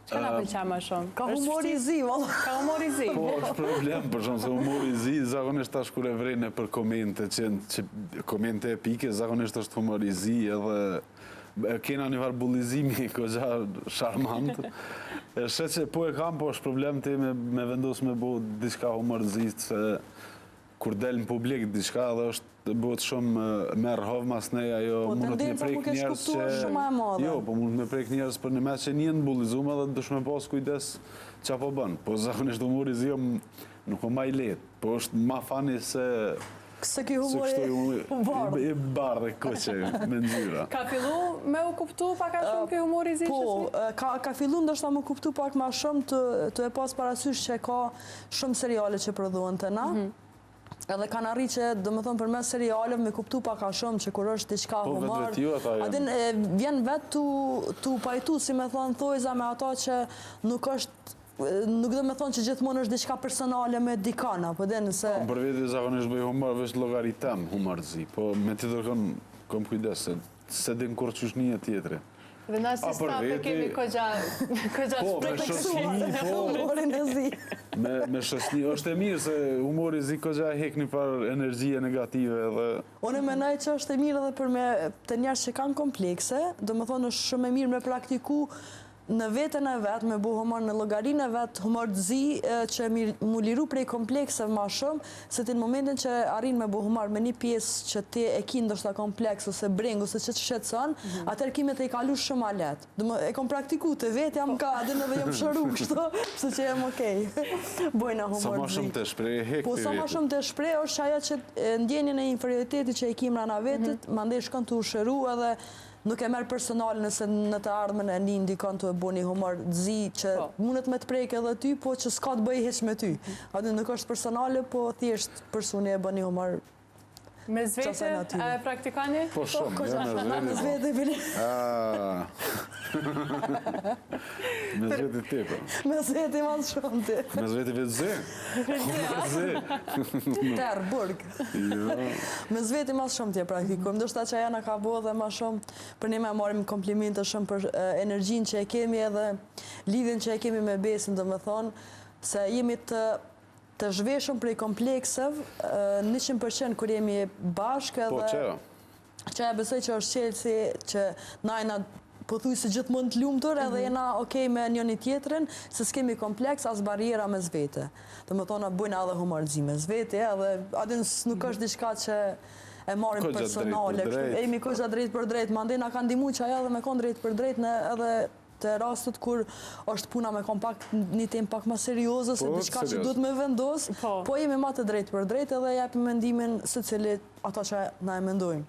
Që nga pëlqa më shumë? Ka humor i zi, valla. Ka humor i zi. Po, është problem, për shumë se humor i zi, zakonisht tash kur e vrejnë për komente, që komente epike, zakonisht është humor i zi, edhe kena një farë bullizimi, këgja sharmant. Shet që po e kam, po është problem të me vendos me bo diçka humor zi, se kur del në publik diçka dhe është bëhet shumë merë hovë mas nej, ajo mundët me prejk njerës që... Jo, po mundët me prejk njerës për një me që njën bullizume dhe dush me pas kujdes që po bënë. Po zakonisht humor i zi nuk o ma i letë, po është ma fani se... Se ki humor i bardhe koqe me ndyra. Ka fillu me u kuptu pak a shumë ki humor i zi? Po, ka fillu ndoshta me kuptu pak ma shumë të e pas parasysh që ka shumë seriale që prodhuan të na. Edhe kanë arri që, do më thonë, për mes serialeve me kuptu pak a shumë që kur është diçka humor. Adin, vjen vetë tu pajtu, si me thonë, thojza me ata që nuk do me thonë që gjithmonë është diçka personale me dikana, po dhe nëse... Për veti zakonisht bëj humor, veç logaritem humor zi, po me ti tërkon kom kujdes, se din kur qysh një tjetëri. Dhe na si stafë kemi këgja shosni, humorin e zi. Me shosni, është e mirë se humori zi këgja hek një par energjie negative dhe... Unë menaj që është e mirë edhe për me të njerës që kanë komplekse, do më thonë është shumë e mirë me praktiku në vetën e vetë, me bu humor në llogarinë e vetë, humor të zi, që mu liru prej komplekseve ma shumë, se ti në momentin që arrin me bu humor me një pjesë që ti e ki ndoshta kompleks, ose breng, ose që të shqetëson, atër kime të i kalu shumë a letë. E kom praktiku të vetë, jam ka, adin edhe jam shëru, kështu, pëse që jem okej. Bojna humor të zi. Sa ma shumë të shprej, hek të vetë. Po, sa ma shumë të shprej, është ajo që ndjenjën e inferioritetit që e kim rana vetët, mandej shkon të ushëru edhe nuk e merë personal nëse në të ardhmen e një ndikon të e bo një humor të zi që mundet me të prejke edhe ty, po që s'ka të bëj heq me ty. Adi nuk është personale, po thjesht personi e bë një humor. Me zvete, a e praktikani? Po shumë, me zvete, bili. Me zvete ti, po. Me zvete ma shumë ti. Me zvete vetë zi. Terë, burg. Me zvete ma shumë ti e praktikujmë. Ndështë që aja në ka bo dhe ma shumë, për një me marim komplimente shumë për energjin që e kemi edhe lidhin që e kemi me besin, dhe me thonë, se jemi të zhveshëm prej kompleksev, 100% kur jemi bashkë edhe... Që e besoj që është qelësi që na jena pëthuj se gjithmonë të lumëtur edhe jena okej me njëni tjetërin, se s'kemi kompleks as barjera me zvete. Dhe më thona bujna edhe humor zi me zvete, edhe adin nuk është diçka që e marim personale. Emi kësha drejt për drejt, ma ndena ka ndimu që aja dhe me konë drejt për drejt në edhe të rastët kur është puna me kompakt një tem pak ma seriozë, se diçka që duhet me vendos, po jemi ma të drejt për drejt edhe japim mendimin se cilit ata që na e mendojmë.